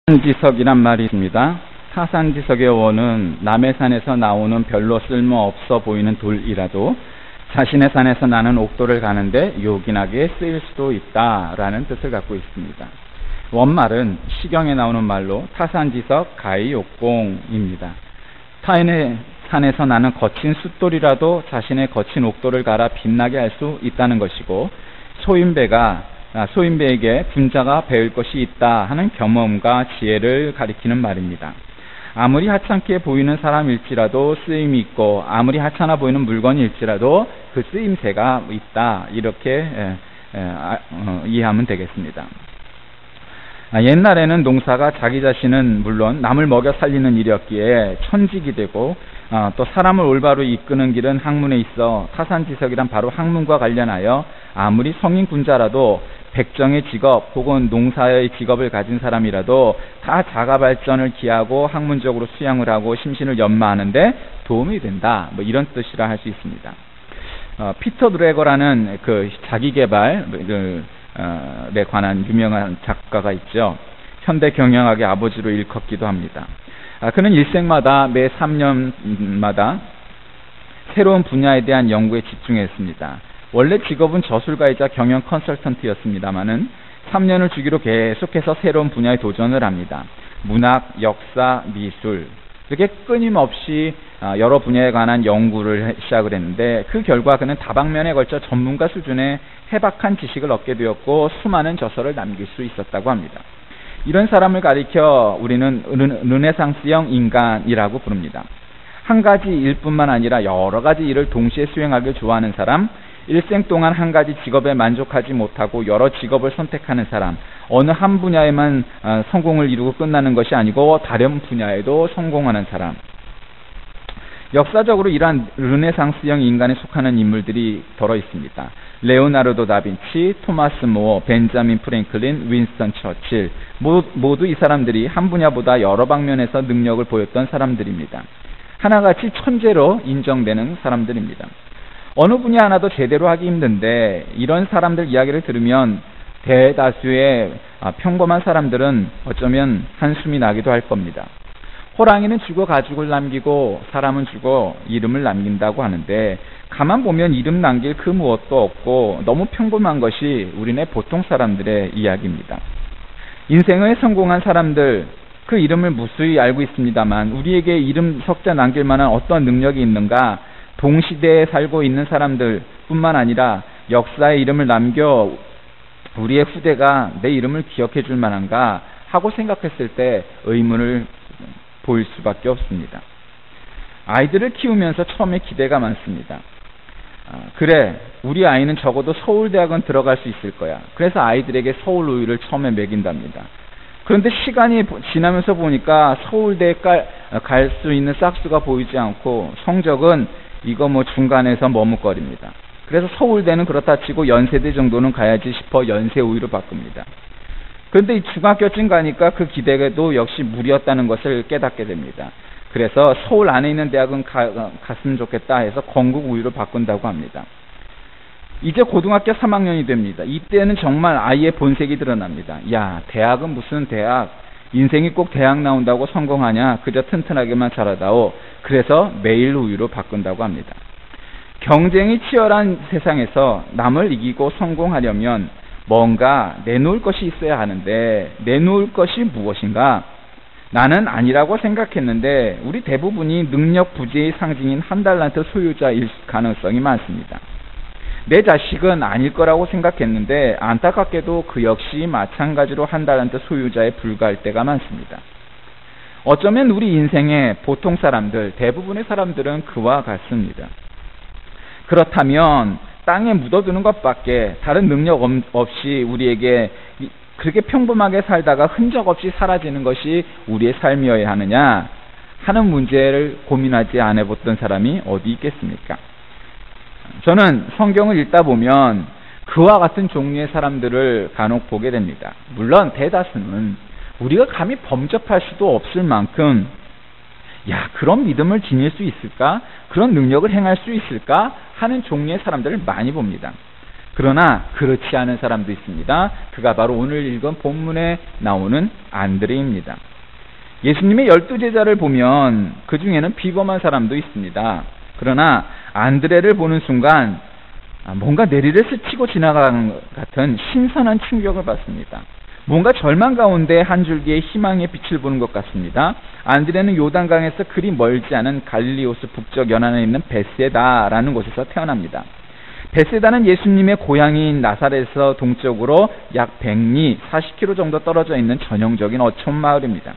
타산지석이란 말이 있습니다. 타산지석의 원은 남의 산에서 나오는 별로 쓸모없어 보이는 돌이라도 자신의 산에서 나는 옥돌을 가는데 요긴하게 쓰일 수도 있다라는 뜻을 갖고 있습니다. 원말은 시경에 나오는 말로 타산지석 가히옥공입니다. 타인의 산에서 나는 거친 숫돌이라도 자신의 거친 옥돌을 갈아 빛나게 할 수 있다는 것이고, 소인배에게 분자가 배울 것이 있다 하는 경험과 지혜를 가리키는 말입니다. 아무리 하찮게 보이는 사람일지라도 쓰임이 있고, 아무리 하찮아 보이는 물건일지라도 그 쓰임새가 있다, 이렇게 이해하면 되겠습니다. 옛날에는 농사가 자기 자신은 물론 남을 먹여 살리는 일이었기에 천직이 되고, 또 사람을 올바로 이끄는 길은 학문에 있어 타산지석이란 바로 학문과 관련하여 아무리 성인군자라도 백정의 직업 혹은 농사의 직업을 가진 사람이라도 다 자가발전을 기하고 학문적으로 수양을 하고 심신을 연마하는데 도움이 된다, 이런 뜻이라 할 수 있습니다. 피터 드래거라는 그 자기개발에 관한 유명한 작가가 있죠. 현대 경영학의 아버지로 일컫기도 합니다. 그는 일생마다 매 3년마다 새로운 분야에 대한 연구에 집중했습니다. 원래 직업은 저술가이자 경영 컨설턴트였습니다마는 3년을 주기로 계속해서 새로운 분야에 도전을 합니다. 문학, 역사, 미술, 이렇게 끊임없이 여러 분야에 관한 연구를 시작을 했는데, 그 결과 그는 다방면에 걸쳐 전문가 수준의 해박한 지식을 얻게 되었고 수많은 저서를 남길 수 있었다고 합니다. 이런 사람을 가리켜 우리는 르네상스형 인간이라고 부릅니다. 한 가지 일뿐만 아니라 여러 가지 일을 동시에 수행하길 좋아하는 사람, 일생 동안 한 가지 직업에 만족하지 못하고 여러 직업을 선택하는 사람, 어느 한 분야에만 성공을 이루고 끝나는 것이 아니고 다른 분야에도 성공하는 사람. 역사적으로 이러한 르네상스형 인간에 속하는 인물들이 덜어 있습니다. 레오나르도 다빈치, 토마스 모어, 벤자민 프랭클린, 윈스턴 처칠, 모두 이 사람들이 한 분야보다 여러 방면에서 능력을 보였던 사람들입니다. 하나같이 천재로 인정되는 사람들입니다. 어느 분야 하나도 제대로 하기 힘든데, 이런 사람들 이야기를 들으면 대다수의 평범한 사람들은 어쩌면 한숨이 나기도 할 겁니다. 호랑이는 죽어 가죽을 남기고 사람은 죽어 이름을 남긴다고 하는데, 가만 보면 이름 남길 그 무엇도 없고 너무 평범한 것이 우리네 보통 사람들의 이야기입니다. 인생에 성공한 사람들, 그 이름을 무수히 알고 있습니다만 우리에게 이름 석자 남길 만한 어떤 능력이 있는가? 동시대에 살고 있는 사람들 뿐만 아니라 역사의 이름을 남겨 우리의 후대가 내 이름을 기억해 줄 만한가 하고 생각했을 때 의문을 보일 수밖에 없습니다. 아이들을 키우면서 처음에 기대가 많습니다. 그래, 우리 아이는 적어도 서울대학은 들어갈 수 있을 거야. 그래서 아이들에게 서울 우유를 처음에 먹인답니다. 그런데 시간이 지나면서 보니까 서울대에 갈 수 있는 싹수가 보이지 않고 성적은 이거 중간에서 머뭇거립니다. 그래서 서울대는 그렇다 치고 연세대 정도는 가야지 싶어 연세 우유로 바꿉니다. 그런데 이 중학교쯤 가니까 그 기대도 역시 무리였다는 것을 깨닫게 됩니다. 그래서 서울 안에 있는 대학은 갔으면 좋겠다 해서 건국 우유로 바꾼다고 합니다. 이제 고등학교 3학년이 됩니다. 이때는 정말 아이의 본색이 드러납니다. 야, 대학은 무슨 대학? 인생이 꼭 대학 나온다고 성공하냐? 그저 튼튼하게만 자라다오. 그래서 매일 우유로 바꾼다고 합니다. 경쟁이 치열한 세상에서 남을 이기고 성공하려면 뭔가 내놓을 것이 있어야 하는데, 내놓을 것이 무엇인가? 나는 아니라고 생각했는데 우리 대부분이 능력 부재의 상징인 한 달란트 소유자일 가능성이 많습니다. 내 자식은 아닐 거라고 생각했는데 안타깝게도 그 역시 마찬가지로 한 달란트 소유자에 불과할 때가 많습니다. 어쩌면 우리 인생의 보통 사람들, 대부분의 사람들은 그와 같습니다. 그렇다면 땅에 묻어두는 것밖에 다른 능력 없이 우리에게 그렇게 평범하게 살다가 흔적 없이 사라지는 것이 우리의 삶이어야 하느냐 하는 문제를 고민하지 않아 봤던 사람이 어디 있겠습니까? 저는 성경을 읽다 보면 그와 같은 종류의 사람들을 간혹 보게 됩니다. 물론 대다수는 우리가 감히 범접할 수도 없을 만큼 그런 믿음을 지닐 수 있을까? 그런 능력을 행할 수 있을까? 하는 종류의 사람들을 많이 봅니다. 그러나 그렇지 않은 사람도 있습니다. 그가 바로 오늘 읽은 본문에 나오는 안드레입니다. 예수님의 12제자를 보면 그 중에는 비범한 사람도 있습니다. 그러나 안드레를 보는 순간 뭔가 내리를 스치고 지나가는 것 같은 신선한 충격을 받습니다. 뭔가 절망 가운데 한 줄기의 희망의 빛을 보는 것 같습니다. 안드레는 요단강에서 그리 멀지 않은 갈릴리오스 북쪽 연안에 있는 베세다라는 곳에서 태어납니다. 베세다는 예수님의 고향인 나사렛에서 동쪽으로 약 100리 40km 정도 떨어져 있는 전형적인 어촌 마을입니다.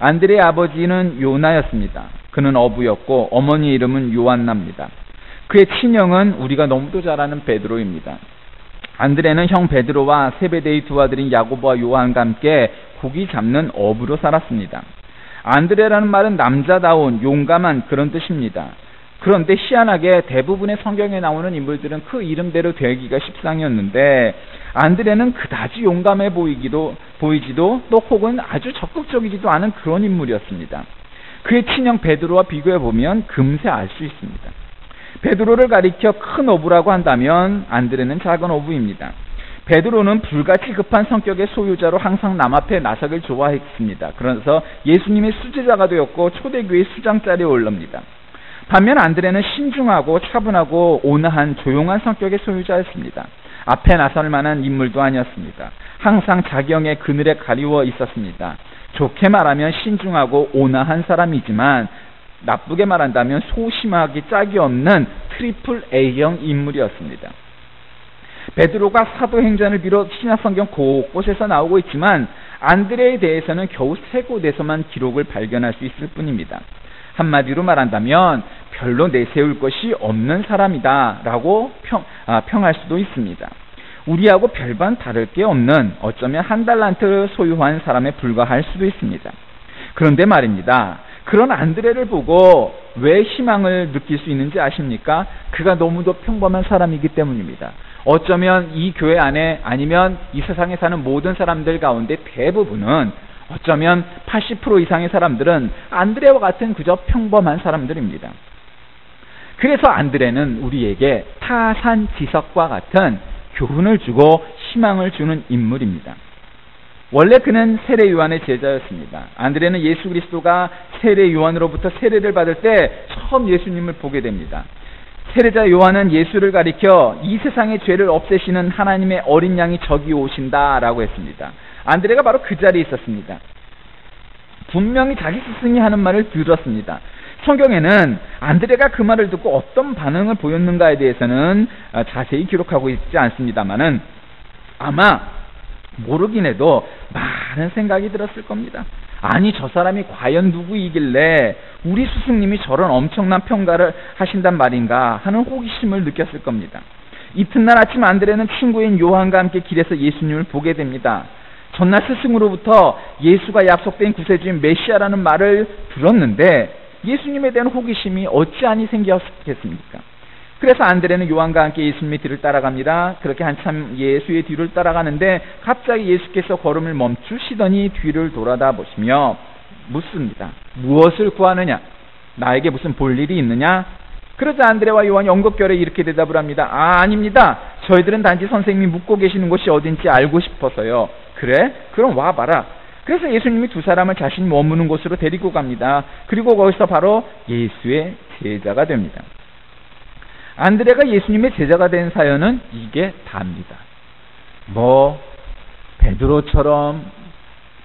안드레의 아버지는 요나였습니다. 그는 어부였고 어머니 이름은 요한나입니다. 그의 친형은 우리가 너무도 잘 아는 베드로입니다. 안드레는 형 베드로와 세베데의 두 아들인 야고보와 요한과 함께 고기 잡는 어부로 살았습니다. 안드레라는 말은 남자다운 용감한 그런 뜻입니다. 그런데 희한하게 대부분의 성경에 나오는 인물들은 그 이름대로 되기가 십상이었는데 안드레는 그다지 용감해 보이지도 또 혹은 아주 적극적이지도 않은 그런 인물이었습니다. 그의 친형 베드로와 비교해보면 금세 알 수 있습니다. 베드로를 가리켜 큰 어부라고 한다면 안드레는 작은 어부입니다. 베드로는 불같이 급한 성격의 소유자로 항상 남 앞에 나서길 좋아했습니다. 그래서 예수님의 수제자가 되었고 초대교회 수장 자리에 올릅니다. 반면 안드레는 신중하고 차분하고 온화한 조용한 성격의 소유자였습니다. 앞에 나설 만한 인물도 아니었습니다. 항상 자경의 그늘에 가리워 있었습니다. 좋게 말하면 신중하고 온화한 사람이지만 나쁘게 말한다면 소심하기 짝이 없는 트리플 A형 인물이었습니다. 베드로가 사도행전을 비롯 신약성경 곳곳에서 나오고 있지만 안드레에 대해서는 겨우 3곳에서만 기록을 발견할 수 있을 뿐입니다. 한마디로 말한다면 별로 내세울 것이 없는 사람이다 라고 평할 수도 있습니다. 우리하고 별반 다를 게 없는 어쩌면 한 달란트 소유한 사람에 불과할 수도 있습니다. 그런데 말입니다. 그런 안드레를 보고 왜 희망을 느낄 수 있는지 아십니까? 그가 너무도 평범한 사람이기 때문입니다. 어쩌면 이 교회 안에 아니면 이 세상에 사는 모든 사람들 가운데 대부분은 어쩌면 80% 이상의 사람들은 안드레와 같은 그저 평범한 사람들입니다. 그래서 안드레는 우리에게 타산지석과 같은 교훈을 주고 희망을 주는 인물입니다. 원래 그는 세례 요한의 제자였습니다. 안드레는 예수 그리스도가 세례 요한으로부터 세례를 받을 때 처음 예수님을 보게 됩니다. 세례자 요한은 예수를 가리켜 이 세상의 죄를 없애시는 하나님의 어린 양이 저기 오신다라고 했습니다. 안드레가 바로 그 자리에 있었습니다. 분명히 자기 스승이 하는 말을 들었습니다. 성경에는 안드레가 그 말을 듣고 어떤 반응을 보였는가에 대해서는 자세히 기록하고 있지 않습니다만은 아마 모르긴 해도 많은 생각이 들었을 겁니다. 아니 저 사람이 과연 누구이길래 우리 스승님이 저런 엄청난 평가를 하신단 말인가 하는 호기심을 느꼈을 겁니다. 이튿날 아침 안드레는 친구인 요한과 함께 길에서 예수님을 보게 됩니다. 전날 스승으로부터 예수가 약속된 구세주인 메시아라는 말을 들었는데 예수님에 대한 호기심이 어찌하니 생겼겠습니까? 그래서 안드레는 요한과 함께 예수님의 뒤를 따라갑니다. 그렇게 한참 예수의 뒤를 따라가는데 갑자기 예수께서 걸음을 멈추시더니 뒤를 돌아다 보시며 묻습니다. 무엇을 구하느냐? 나에게 무슨 볼 일이 있느냐? 그러자 안드레와 요한이 엉겁결에 이렇게 대답을 합니다. 아닙니다. 저희들은 단지 선생님이 묵고 계시는 곳이 어딘지 알고 싶어서요. 그래? 그럼 와봐라. 그래서 예수님이 두 사람을 자신이 머무는 곳으로 데리고 갑니다. 그리고 거기서 바로 예수의 제자가 됩니다. 안드레가 예수님의 제자가 된 사연은 이게 다입니다. 베드로처럼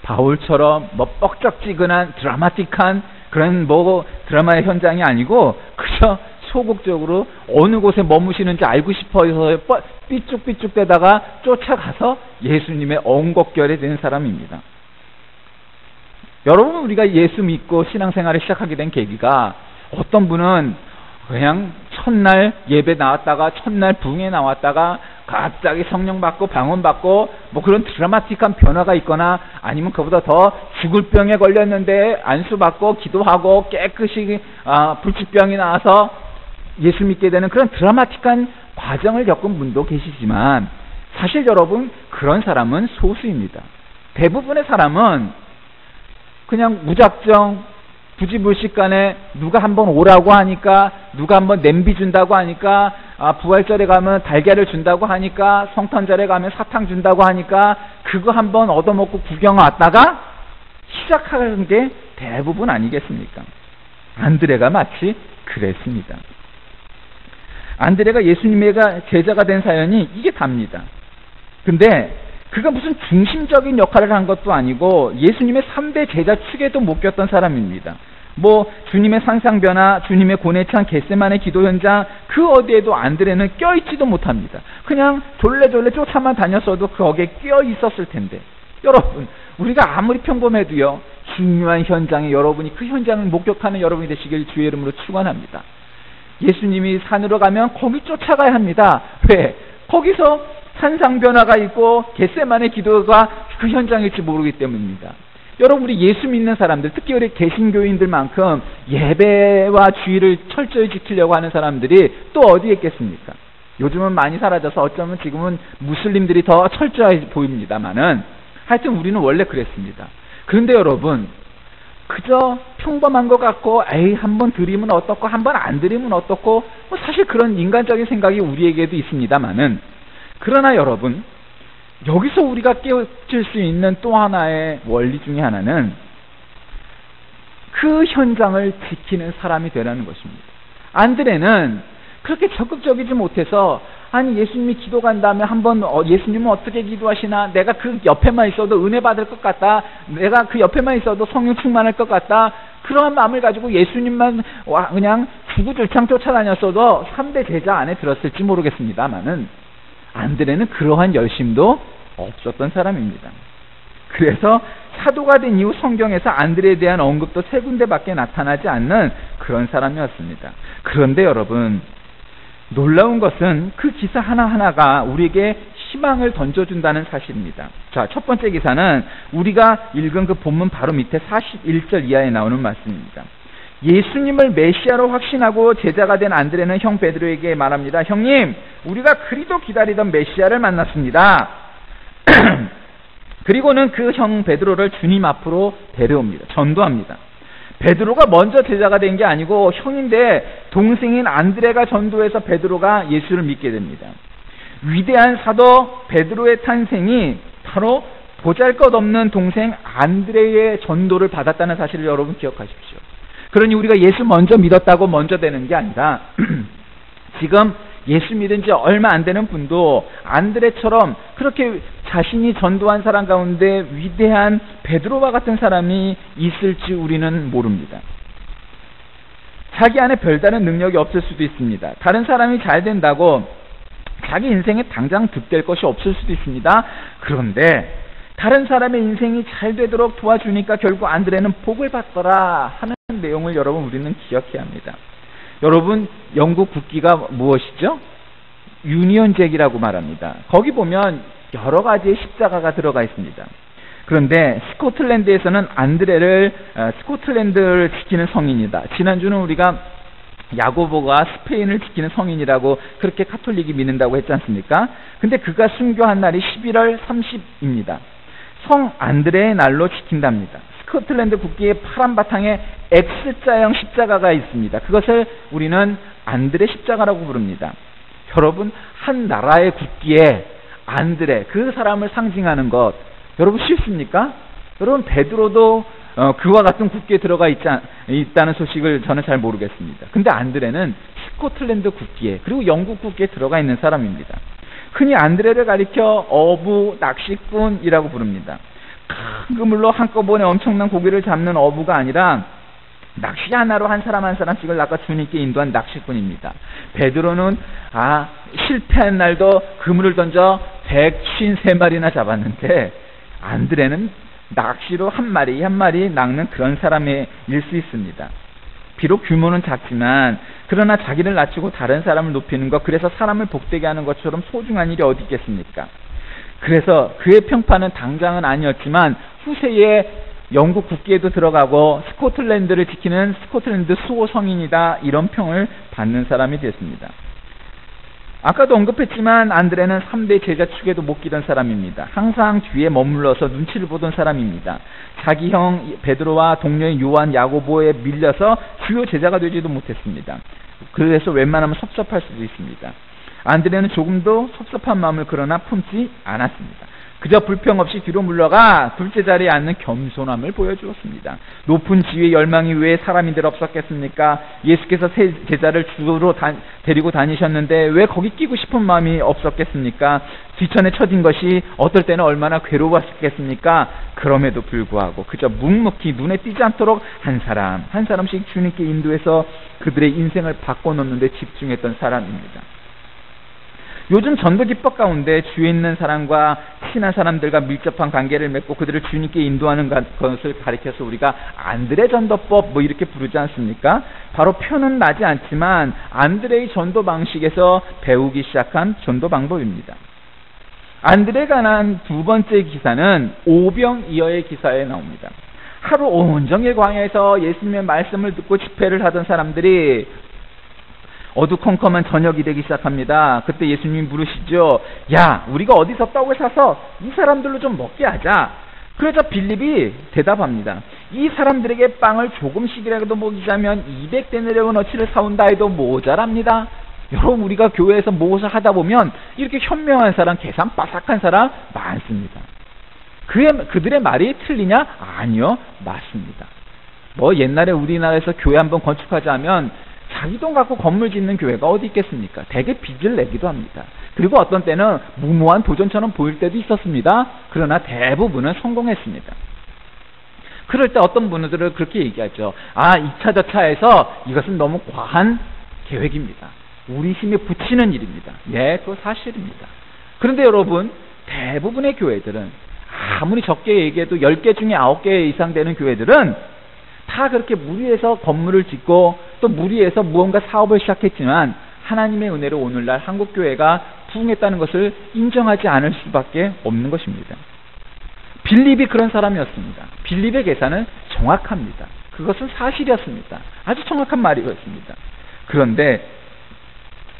바울처럼 뻑적지근한 드라마틱한 그런 드라마의 현장이 아니고 그저 소극적으로 어느 곳에 머무시는지 알고 싶어서 삐쭉삐쭉대다가 쫓아가서 예수님의 엉겁결에 된 사람입니다. 여러분 우리가 예수 믿고 신앙생활을 시작하게 된 계기가 어떤 분은 그냥 첫날 예배 나왔다가 첫날 부흥에 나왔다가 갑자기 성령 받고 방언 받고 그런 드라마틱한 변화가 있거나 아니면 그보다 더 죽을 병에 걸렸는데 안수 받고 기도하고 깨끗이 불치병이 나와서 예수 믿게 되는 그런 드라마틱한 과정을 겪은 분도 계시지만 사실 여러분 그런 사람은 소수입니다. 대부분의 사람은 그냥 무작정 부지불식간에 누가 한번 오라고 하니까 누가 한번 냄비 준다고 하니까 부활절에 가면 달걀을 준다고 하니까, 성탄절에 가면 사탕 준다고 하니까 그거 한번 얻어먹고 구경 왔다가 시작하는 게 대부분 아니겠습니까? 안드레가 마치 그랬습니다. 안드레가 예수님의 제자가 된 사연이 이게 답니다. 근데 그가 무슨 중심적인 역할을 한 것도 아니고 예수님의 3대 제자 축에도 못 꼈던 사람입니다. 주님의 산상변화, 주님의 고뇌 찬 겟세마네 기도 현장, 그 어디에도 안드레는 껴있지도 못합니다. 그냥 졸래졸래 쫓아만 다녔어도 거기에 껴 있었을 텐데. 여러분, 우리가 아무리 평범해도요, 중요한 현장에 여러분이 그 현장을 목격하는 여러분이 되시길 주의 이름으로 축원합니다. 예수님이 산으로 가면 거기 쫓아가야 합니다. 왜? 거기서 산상변화가 있고 겟세마네 기도가 그 현장일지 모르기 때문입니다. 여러분, 우리 예수 믿는 사람들, 특히 우리 개신교인들만큼 예배와 주의를 철저히 지키려고 하는 사람들이 또 어디에 있겠습니까? 요즘은 많이 사라져서 어쩌면 지금은 무슬림들이 더 철저해 보입니다만은, 하여튼 우리는 원래 그랬습니다. 그런데 여러분, 그저 평범한 것 같고, 한번 드리면 어떻고 한번 안 드리면 어떻고, 사실 그런 인간적인 생각이 우리에게도 있습니다만은, 그러나 여러분, 여기서 우리가 깨우칠 수 있는 또 하나의 원리 중에 하나는 그 현장을 지키는 사람이 되라는 것입니다. 안드레는 그렇게 적극적이지 못해서, 아니 예수님이 기도 간다면 한번 예수님은 어떻게 기도하시나, 내가 그 옆에만 있어도 은혜 받을 것 같다, 내가 그 옆에만 있어도 성령 충만할 것 같다, 그러한 마음을 가지고 예수님만 그냥 주구절창 쫓아다녔어도 3대 제자 안에 들었을지 모르겠습니다만은, 안드레는 그러한 열심도 없었던 사람입니다. 그래서 사도가 된 이후 성경에서 안드레에 대한 언급도 3군데밖에 나타나지 않는 그런 사람이었습니다. 그런데 여러분, 놀라운 것은 그 기사 하나하나가 우리에게 희망을 던져준다는 사실입니다. 자, 첫 번째 기사는 우리가 읽은 그 본문 바로 밑에 41절 이하에 나오는 말씀입니다. 예수님을 메시아로 확신하고 제자가 된 안드레는 형 베드로에게 말합니다. 형님, 우리가 그리도 기다리던 메시아를 만났습니다. 그리고는 그 형 베드로를 주님 앞으로 데려옵니다. 전도합니다. 베드로가 먼저 제자가 된 게 아니고 형인데 동생인 안드레가 전도해서 베드로가 예수를 믿게 됩니다. 위대한 사도 베드로의 탄생이 바로 보잘것없는 동생 안드레의 전도를 받았다는 사실을 여러분 기억하십시오. 그러니 우리가 예수 먼저 믿었다고 먼저 되는 게 아니라 지금 예수 믿은 지 얼마 안 되는 분도 안드레처럼 그렇게 자신이 전도한 사람 가운데 위대한 베드로와 같은 사람이 있을지 우리는 모릅니다. 자기 안에 별다른 능력이 없을 수도 있습니다. 다른 사람이 잘 된다고 자기 인생에 당장 득될 것이 없을 수도 있습니다. 그런데 다른 사람의 인생이 잘 되도록 도와주니까 결국 안드레는 복을 받더라 하는 내용을 여러분 우리는 기억해야 합니다. 여러분, 영국 국기가 무엇이죠? 유니언 잭이라고 말합니다. 거기 보면 여러 가지의 십자가가 들어가 있습니다. 그런데 스코틀랜드에서는 안드레를 스코틀랜드를 지키는 성인이다. 지난주는 우리가 야고보가 스페인을 지키는 성인이라고 그렇게 카톨릭이 믿는다고 했지 않습니까? 근데 그가 순교한 날이 11월 30입니다. 성 안드레의 날로 지킨답니다. 스코틀랜드 국기의 파란 바탕에 X자형 십자가가 있습니다. 그것을 우리는 안드레 십자가라고 부릅니다. 여러분, 한 나라의 국기에 안드레, 그 사람을 상징하는 것, 여러분 쉽습니까? 여러분, 베드로도 그와 같은 국기에 들어가 있다는 소식을 저는 잘 모르겠습니다. 근데 안드레는 스코틀랜드 국기에, 그리고 영국 국기에 들어가 있는 사람입니다. 흔히 안드레를 가리켜 어부, 낚시꾼이라고 부릅니다. 큰 그물로 한꺼번에 엄청난 고기를 잡는 어부가 아니라 낚시 하나로 한 사람 한 사람씩을 낚아 주님께 인도한 낚시꾼입니다. 베드로는 실패한 날도 그물을 던져 153마리나 잡았는데, 안드레는 낚시로 한 마리 한 마리 낚는 그런 사람일 수 있습니다. 비록 규모는 작지만 그러나 자기를 낮추고 다른 사람을 높이는 것, 그래서 사람을 복되게 하는 것처럼 소중한 일이 어디 있겠습니까? 그래서 그의 평판은 당장은 아니었지만 후세에 영국 국기에도 들어가고 스코틀랜드를 지키는 스코틀랜드 수호 성인이다, 이런 평을 받는 사람이 됐습니다. 아까도 언급했지만 안드레는 3대 제자 축에도 못 끼던 사람입니다. 항상 뒤에 머물러서 눈치를 보던 사람입니다. 자기 형 베드로와 동료인 요한, 야고보에 밀려서 주요 제자가 되지도 못했습니다. 그래서 웬만하면 섭섭할 수도 있습니다. 안드레는 조금도 섭섭한 마음을 그러나 품지 않았습니다. 그저 불평 없이 뒤로 물러가 둘째 자리에 앉는 겸손함을 보여주었습니다. 높은 지위의 열망이 왜 사람인들 없었겠습니까? 예수께서 세 제자를 주로 데리고 다니셨는데 왜 거기 끼고 싶은 마음이 없었겠습니까? 뒤천에 처진 것이 어떨 때는 얼마나 괴로웠겠습니까? 그럼에도 불구하고 그저 묵묵히 눈에 띄지 않도록 한 사람씩 주님께 인도해서 그들의 인생을 바꿔놓는 데 집중했던 사람입니다. 요즘 전도 기법 가운데 주위에 있는 사람과 친한 사람들과 밀접한 관계를 맺고 그들을 주님께 인도하는 것을 가리켜서 우리가 안드레 전도법 이렇게 부르지 않습니까? 바로 표는 나지 않지만 안드레의 전도 방식에서 배우기 시작한 전도 방법입니다. 안드레가 난 두 번째 기사는 오병이어의 기사에 나옵니다. 하루 온종일 광야에서 예수님의 말씀을 듣고 집회를 하던 사람들이 어두컴컴한 저녁이 되기 시작합니다. 그때 예수님이 물으시죠. 야, 우리가 어디서 떡을 사서 이 사람들로 좀 먹게 하자. 그러자 빌립이 대답합니다. 이 사람들에게 빵을 조금씩이라도 먹이자면 200데나리온어치를 사온다 해도 모자랍니다. 여러분, 우리가 교회에서 무엇을 하다 보면 이렇게 현명한 사람, 계산 빠삭한 사람 많습니다. 그들의 말이 틀리냐? 아니요, 맞습니다. 옛날에 우리나라에서 교회 한번 건축하자면 자기 돈 갖고 건물 짓는 교회가 어디 있겠습니까? 대개 빚을 내기도 합니다. 그리고 어떤 때는 무모한 도전처럼 보일 때도 있었습니다. 그러나 대부분은 성공했습니다. 그럴 때 어떤 분들은 그렇게 얘기하죠. 2차 저차해서 이것은 너무 과한 계획입니다. 우리 힘에 붙이는 일입니다. 예, 그거 사실입니다. 그런데 여러분, 대부분의 교회들은 아무리 적게 얘기해도 10개 중에 9개 이상 되는 교회들은 다 그렇게 무리해서 건물을 짓고 또 무리해서 무언가 사업을 시작했지만 하나님의 은혜로 오늘날 한국교회가 부흥했다는 것을 인정하지 않을 수밖에 없는 것입니다. 빌립이 그런 사람이었습니다. 빌립의 계산은 정확합니다. 그것은 사실이었습니다. 아주 정확한 말이었습니다. 그런데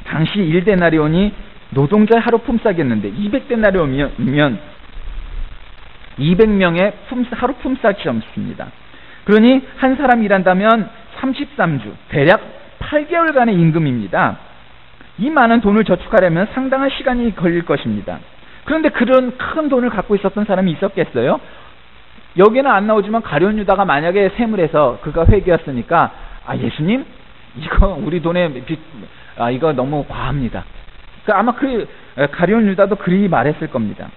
당시 1데나리온이 노동자의 하루 품삯이었는데 200데나리온이면 200명의 하루 품삯이었습니다. 그러니 한 사람이 일한다면 33주, 대략 8개월간의 임금입니다. 이 많은 돈을 저축하려면 상당한 시간이 걸릴 것입니다. 그런데 그런 큰 돈을 갖고 있었던 사람이 있었겠어요? 여기는 안 나오지만 가룟 유다가 만약에 세물에서 그가 회개였으니까 예수님, 이거 우리 돈에 이거 너무 과합니다. 아마 가룟 유다도 그리 말했을 겁니다.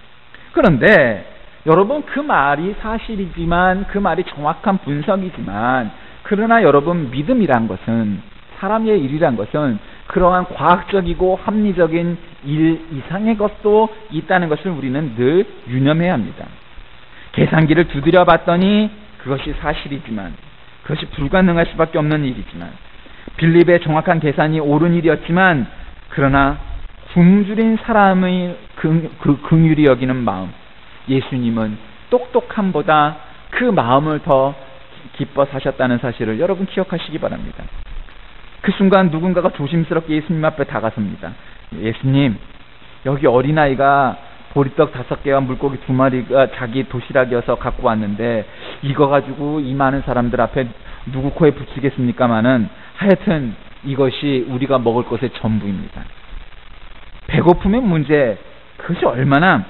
그런데 여러분, 그 말이 사실이지만 그 말이 정확한 분석이지만 그러나 여러분, 믿음이란 것은 사람의 일이란 것은 그러한 과학적이고 합리적인 일 이상의 것도 있다는 것을 우리는 늘 유념해야 합니다. 계산기를 두드려 봤더니 그것이 사실이지만 그것이 불가능할 수밖에 없는 일이지만 빌립의 정확한 계산이 옳은 일이었지만 그러나 굶주린 사람의 긍휼히 여기는 마음, 예수님은 똑똑함보다 그 마음을 더 기뻐 사셨다는 사실을 여러분 기억하시기 바랍니다. 그 순간 누군가가 조심스럽게 예수님 앞에 다가섭니다. 예수님, 여기 어린아이가 보리떡 5개와 물고기 2마리가 자기 도시락이어서 갖고 왔는데 이거 가지고 이 많은 사람들 앞에 누구 코에 붙이겠습니까마는 하여튼 이것이 우리가 먹을 것의 전부입니다. 배고픔의 문제, 그것이 얼마나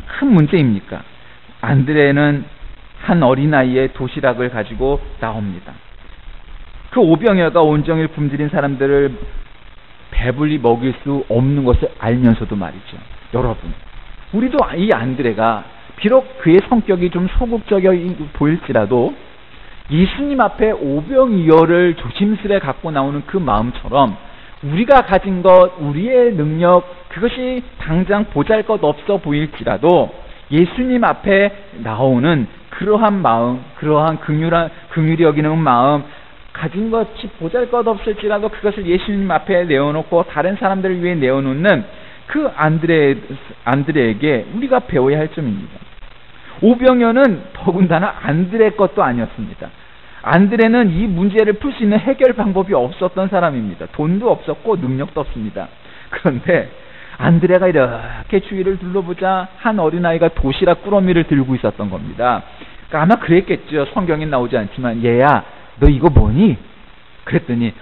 큰 문제입니까? 안드레는 한 어린아이의 도시락을 가지고 나옵니다. 그 오병이어가 온종일 굶주린 사람들을 배불리 먹일 수 없는 것을 알면서도 말이죠. 여러분, 우리도 이 안드레가 비록 그의 성격이 좀 소극적이어 보일지라도 예수님 앞에 오병이어를 조심스레 갖고 나오는 그 마음처럼 우리가 가진 것, 우리의 능력, 그것이 당장 보잘것없어 보일지라도 예수님 앞에 나오는 그러한 마음, 그러한 긍휼히 여기는 마음, 가진 것이 보잘것없을지라도 그것을 예수님 앞에 내어놓고 다른 사람들을 위해 내어놓는 그 안드레에게 우리가 배워야 할 점입니다. 오병이어는 더군다나 안드레 것도 아니었습니다. 안드레는 이 문제를 풀 수 있는 해결 방법이 없었던 사람입니다. 돈도 없었고 능력도 없습니다. 그런데 안드레가 이렇게 주위를 둘러보자 한 어린아이가 도시락 꾸러미를 들고 있었던 겁니다. 그러니까 아마 그랬겠죠. 성경에 나오지 않지만 얘야, 너 이거 뭐니? 그랬더니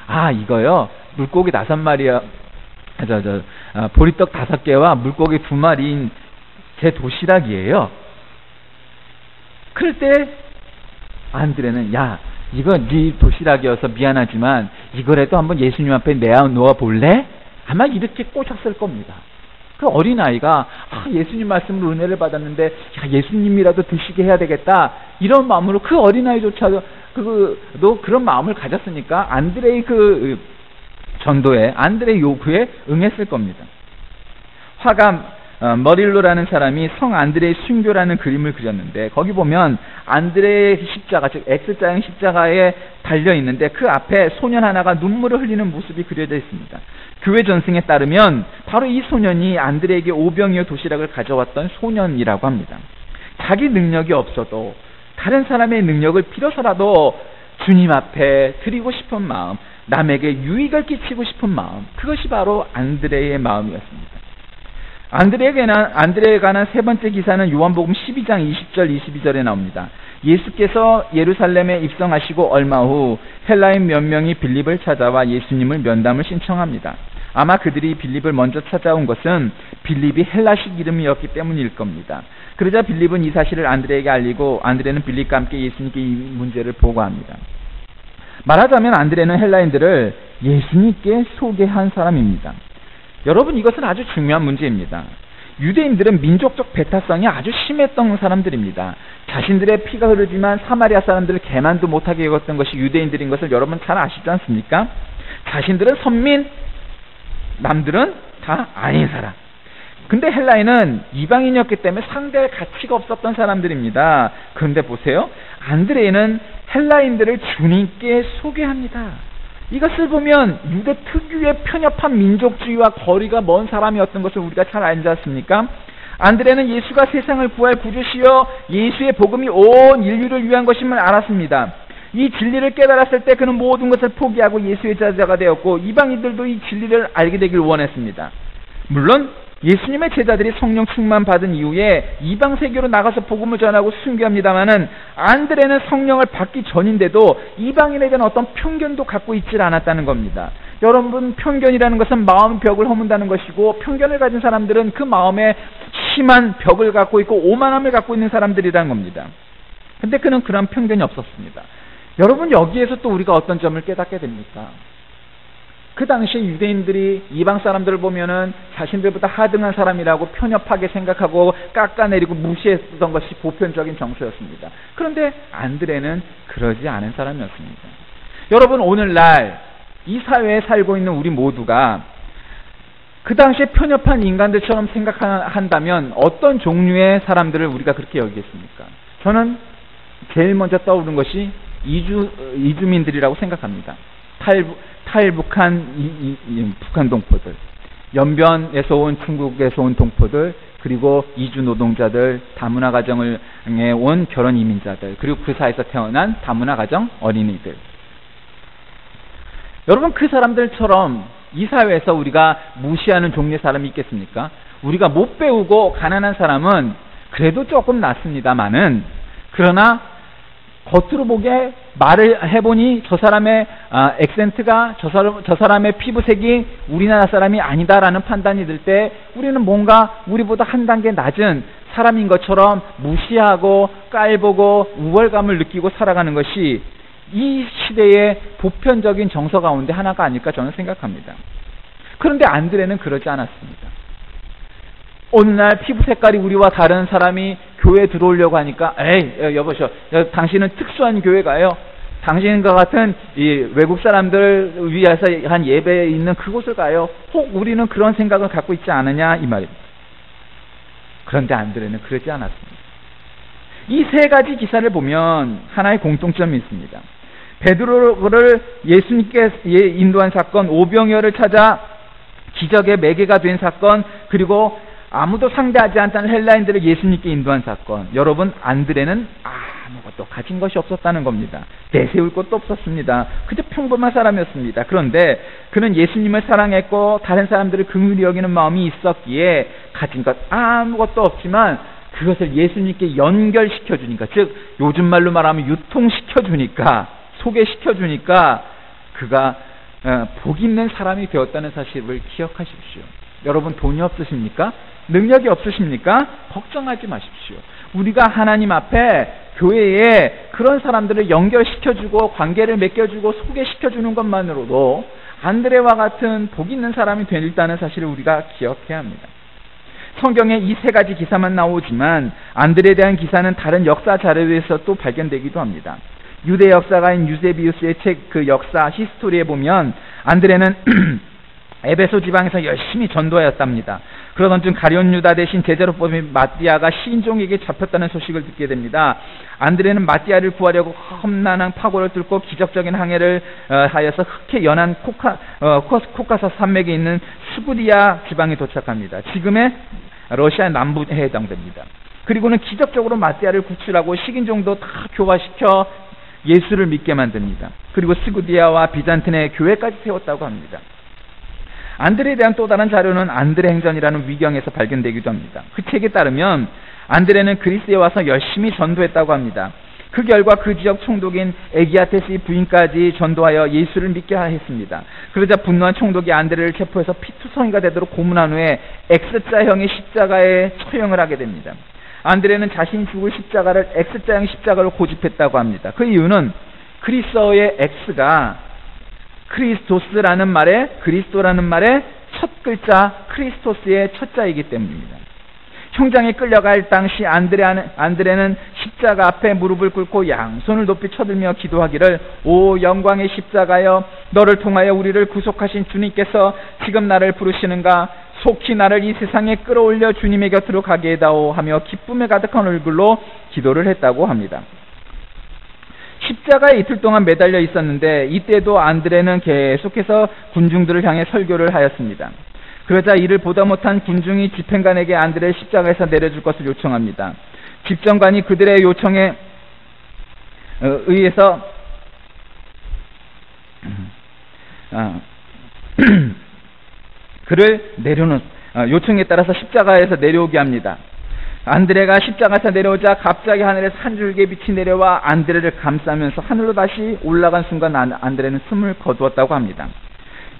이거요 물고기 5마리야 보리떡 5개와 물고기 2마리인 제 도시락이에요. 그럴 때 안드레는 이거 네 도시락이어서 미안하지만 이거라도 한번 예수님 앞에 내놓아 볼래? 아마 이렇게 꼬셨을 겁니다. 그 어린아이가 예수님 말씀으로 은혜를 받았는데 예수님이라도 드시게 해야 되겠다 이런 마음으로 그 어린아이조차도 그런 마음을 가졌으니까 안드레의 그 전도에 안드레의 요구에 응했을 겁니다. 화가 머릴로라는 사람이 성 안드레의 순교라는 그림을 그렸는데 거기 보면 안드레의 십자가 즉 X자형 십자가에 달려있는데 그 앞에 소년 하나가 눈물을 흘리는 모습이 그려져 있습니다. 교회 전승에 따르면 바로 이 소년이 안드레에게 오병이어 도시락을 가져왔던 소년이라고 합니다. 자기 능력이 없어도 다른 사람의 능력을 빌어서라도 주님 앞에 드리고 싶은 마음, 남에게 유익을 끼치고 싶은 마음, 그것이 바로 안드레의 마음이었습니다. 안드레에 관한 세 번째 기사는 요한복음 12장 20절 22절에 나옵니다. 예수께서 예루살렘에 입성하시고 얼마 후 헬라인 몇 명이 빌립을 찾아와 예수님을 면담을 신청합니다. 아마 그들이 빌립을 먼저 찾아온 것은 빌립이 헬라식 이름이었기 때문일 겁니다. 그러자 빌립은 이 사실을 안드레에게 알리고 안드레는 빌립과 함께 예수님께 이 문제를 보고합니다. 말하자면 안드레는 헬라인들을 예수님께 소개한 사람입니다. 여러분, 이것은 아주 중요한 문제입니다. 유대인들은 민족적 배타성이 아주 심했던 사람들입니다. 자신들의 피가 흐르지만 사마리아 사람들을 개만도 못하게 여겼던 것이 유대인들인 것을 여러분 잘 아시지 않습니까? 자신들은 선민, 남들은 다 아닌 사람. 근데 헬라인은 이방인이었기 때문에 상대할 가치가 없었던 사람들입니다. 그런데 보세요. 안드레는 헬라인들을 주님께 소개합니다. 이것을 보면 유대 특유의 편협한 민족주의와 거리가 먼 사람이었던 것을 우리가 잘 알지 않습니까? 안드레는 예수가 세상을 구할 구주시여 예수의 복음이 온 인류를 위한 것임을 알았습니다. 이 진리를 깨달았을 때 그는 모든 것을 포기하고 예수의 제자가 되었고 이방인들도 이 진리를 알게 되길 원했습니다. 물론 예수님의 제자들이 성령 충만 받은 이후에 이방 세계로 나가서 복음을 전하고 순교합니다마는 안드레는 성령을 받기 전인데도 이방인에 대한 어떤 편견도 갖고 있질 않았다는 겁니다. 여러분, 편견이라는 것은 마음 벽을 허문다는 것이고 편견을 가진 사람들은 그 마음에 심한 벽을 갖고 있고 오만함을 갖고 있는 사람들이라는 겁니다. 근데 그는 그런 편견이 없었습니다. 여러분, 여기에서 또 우리가 어떤 점을 깨닫게 됩니까? 그 당시에 유대인들이 이방 사람들을 보면은 자신들보다 하등한 사람이라고 편협하게 생각하고 깎아내리고 무시했던 것이 보편적인 정서였습니다. 그런데 안드레는 그러지 않은 사람이었습니다. 여러분, 오늘날 이 사회에 살고 있는 우리 모두가 그 당시에 편협한 인간들처럼 생각한다면 어떤 종류의 사람들을 우리가 그렇게 여기겠습니까? 저는 제일 먼저 떠오르는 것이 이주민들이라고 생각합니다. 탈북한 북한 동포들, 연변에서 온 중국에서 온 동포들, 그리고 이주 노동자들, 다문화 가정에 온 결혼 이민자들, 그리고 그 사이에서 태어난 다문화 가정 어린이들. 여러분, 그 사람들처럼 이 사회에서 우리가 무시하는 종류의 사람이 있겠습니까? 우리가 못 배우고 가난한 사람은 그래도 조금 낫습니다만은, 그러나 겉으로 보기에 말을 해보니 저 사람의 액센트가 저 사람의 피부색이 우리나라 사람이 아니다라는 판단이 들 때 우리는 뭔가 우리보다 한 단계 낮은 사람인 것처럼 무시하고 깔보고 우월감을 느끼고 살아가는 것이 이 시대의 보편적인 정서 가운데 하나가 아닐까 저는 생각합니다. 그런데 안드레는 그러지 않았습니다. 어느 날 피부 색깔이 우리와 다른 사람이 교회에 들어오려고 하니까 에이 여보셔, 당신은 특수한 교회 가요. 당신과 같은 이 외국 사람들 위해서 한 예배에 있는 그곳을 가요. 혹 우리는 그런 생각을 갖고 있지 않느냐 이 말입니다. 그런데 안드레는 그러지 않았습니다. 이 세 가지 기사를 보면 하나의 공통점이 있습니다. 베드로를 예수님께 인도한 사건, 오병이어를 찾아 기적의 매개가 된 사건, 그리고 아무도 상대하지 않다는 헬라인들을 예수님께 인도한 사건. 여러분, 안드레는 아무것도 가진 것이 없었다는 겁니다. 내세울 것도 없었습니다. 그저 평범한 사람이었습니다. 그런데 그는 예수님을 사랑했고 다른 사람들을 긍휼히 여기는 마음이 있었기에 가진 것 아무것도 없지만 그것을 예수님께 연결시켜주니까, 즉 요즘 말로 말하면 유통시켜주니까, 소개시켜주니까 그가 복 있는 사람이 되었다는 사실을 기억하십시오. 여러분 돈이 없으십니까? 능력이 없으십니까? 걱정하지 마십시오. 우리가 하나님 앞에 교회에 그런 사람들을 연결시켜주고 관계를 맺겨주고 소개시켜주는 것만으로도 안드레와 같은 복 있는 사람이 된다는 사실을 우리가 기억해야 합니다. 성경에 이 세 가지 기사만 나오지만 안드레에 대한 기사는 다른 역사 자료에서 또 발견되기도 합니다. 유대 역사가인 유세비우스의 책 그 역사 히스토리에 보면 안드레는 에베소 지방에서 열심히 전도하였답니다. 그러던 중 가룟 유다 대신 제자로 뽑힌 마띠아가 시인종에게 잡혔다는 소식을 듣게 됩니다. 안드레는 마띠아를 구하려고 험난한 파고를 뚫고 기적적인 항해를 하여서 흑해 연안 코카사 산맥에 있는 스구디아 지방에 도착합니다. 지금의 러시아 남부에 해당됩니다. 그리고는 기적적으로 마띠아를 구출하고 식인종도 다 교화시켜 예수를 믿게 만듭니다. 그리고 스구디아와 비잔틴의 교회까지 세웠다고 합니다. 안드레에 대한 또 다른 자료는 안드레 행전이라는 위경에서 발견되기도 합니다. 그 책에 따르면 안드레는 그리스에 와서 열심히 전도했다고 합니다. 그 결과 그 지역 총독인 에기아테스의 부인까지 전도하여 예수를 믿게 했습니다. 그러자 분노한 총독이 안드레를 체포해서 피투성이가 되도록 고문한 후에 X자형의 십자가에 처형을 하게 됩니다. 안드레는 자신이 죽을 십자가를 X자형 십자가로 고집했다고 합니다. 그 이유는 그리스어의 X가 크리스토스라는 말에 그리스도라는 말의 첫 글자 크리스토스의 첫 자이기 때문입니다. 형장에 끌려갈 당시 안드레는 십자가 앞에 무릎을 꿇고 양손을 높이 쳐들며 기도하기를 오 영광의 십자가여 너를 통하여 우리를 구속하신 주님께서 지금 나를 부르시는가 속히 나를 이 세상에 끌어올려 주님의 곁으로 가게 해다오 하며 기쁨에 가득한 얼굴로 기도를 했다고 합니다. 십자가에 이틀 동안 매달려 있었는데 이때도 안드레는 계속해서 군중들을 향해 설교를 하였습니다. 그러자 이를 보다 못한 군중이 집행관에게 안드레를 십자가에서 내려줄 것을 요청합니다. 집정관이 그들의 요청에 의해서 그를 요청에 따라서 십자가에서 내려오게 합니다. 안드레가 십자가에서 내려오자 갑자기 하늘에서 한 줄기의 빛이 내려와 안드레를 감싸면서 하늘로 다시 올라간 순간 안드레는 숨을 거두었다고 합니다.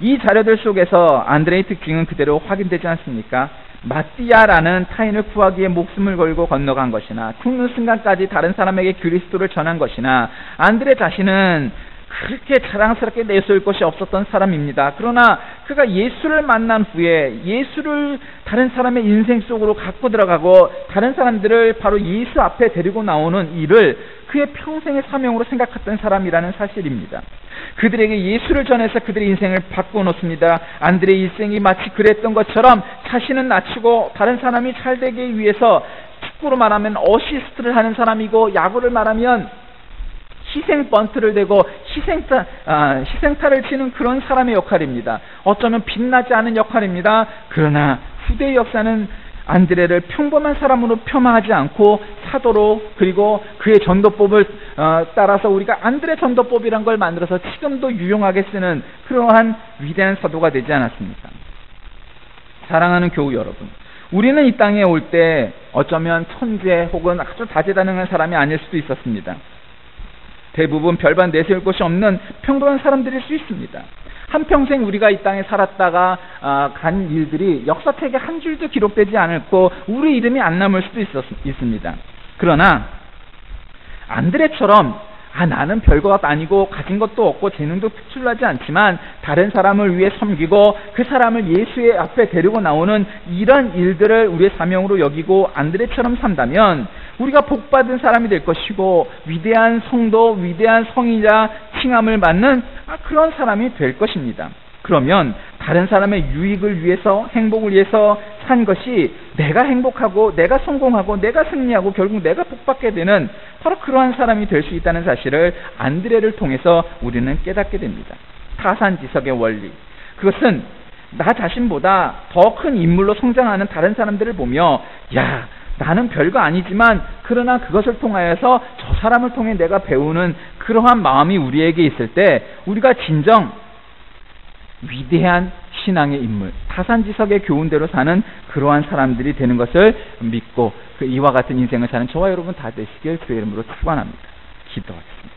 이 자료들 속에서 안드레의 특징은 그대로 확인되지 않습니까? 마띠아라는 타인을 구하기 위해 목숨을 걸고 건너간 것이나 죽는 순간까지 다른 사람에게 그리스도를 전한 것이나 안드레 자신은 그렇게 자랑스럽게 내세울 것이 없었던 사람입니다. 그러나 그가 예수를 만난 후에 예수를 다른 사람의 인생 속으로 갖고 들어가고 다른 사람들을 바로 예수 앞에 데리고 나오는 일을 그의 평생의 사명으로 생각했던 사람이라는 사실입니다. 그들에게 예수를 전해서 그들의 인생을 바꿔놓습니다. 안드레의 일생이 마치 그랬던 것처럼 자신은 낮추고 다른 사람이 잘 되기 위해서 축구로 말하면 어시스트를 하는 사람이고 야구를 말하면 희생 번트를 대고 희생타를 치는 그런 사람의 역할입니다. 어쩌면 빛나지 않은 역할입니다. 그러나 후대의 역사는 안드레를 평범한 사람으로 폄하하지 않고 사도로 그리고 그의 전도법을 따라서 우리가 안드레 전도법이란 걸 만들어서 지금도 유용하게 쓰는 그러한 위대한 사도가 되지 않았습니까? 사랑하는 교우 여러분, 우리는 이 땅에 올 때 어쩌면 천재 혹은 아주 다재다능한 사람이 아닐 수도 있었습니다. 대부분 별반 내세울 것이 없는 평범한 사람들일 수 있습니다. 한평생 우리가 이 땅에 살았다가 간 일들이 역사책에 한 줄도 기록되지 않고 우리 이름이 안 남을 수도 있습니다. 그러나 안드레처럼 나는 별것 아니고 가진 것도 없고 재능도 특출나지 않지만 다른 사람을 위해 섬기고 그 사람을 예수의 앞에 데리고 나오는 이런 일들을 우리의 사명으로 여기고 안드레처럼 산다면 우리가 복받은 사람이 될 것이고 위대한 성도, 위대한 성인자 칭함을 받는 그런 사람이 될 것입니다. 그러면 다른 사람의 유익을 위해서 행복을 위해서 산 것이 내가 행복하고 내가 성공하고 내가 승리하고 결국 내가 복받게 되는 바로 그러한 사람이 될 수 있다는 사실을 안드레를 통해서 우리는 깨닫게 됩니다. 타산지석의 원리, 그것은 나 자신보다 더 큰 인물로 성장하는 다른 사람들을 보며 나는 별거 아니지만 그러나 그것을 통하여서 저 사람을 통해 내가 배우는 그러한 마음이 우리에게 있을 때 우리가 진정 위대한 신앙의 인물, 타산지석의 교훈대로 사는 그러한 사람들이 되는 것을 믿고 이와 같은 인생을 사는 저와 여러분 다 되시길 주의 이름으로 축원합니다. 기도하겠습니다.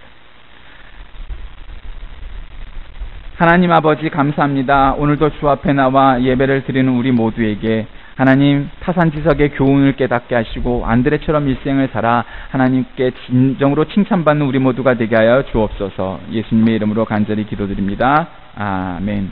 하나님 아버지 감사합니다. 오늘도 주 앞에 나와 예배를 드리는 우리 모두에게 하나님 타산지석의 교훈을 깨닫게 하시고 안드레처럼 일생을 살아 하나님께 진정으로 칭찬받는 우리 모두가 되게 하여 주옵소서. 예수님의 이름으로 간절히 기도드립니다. 아멘.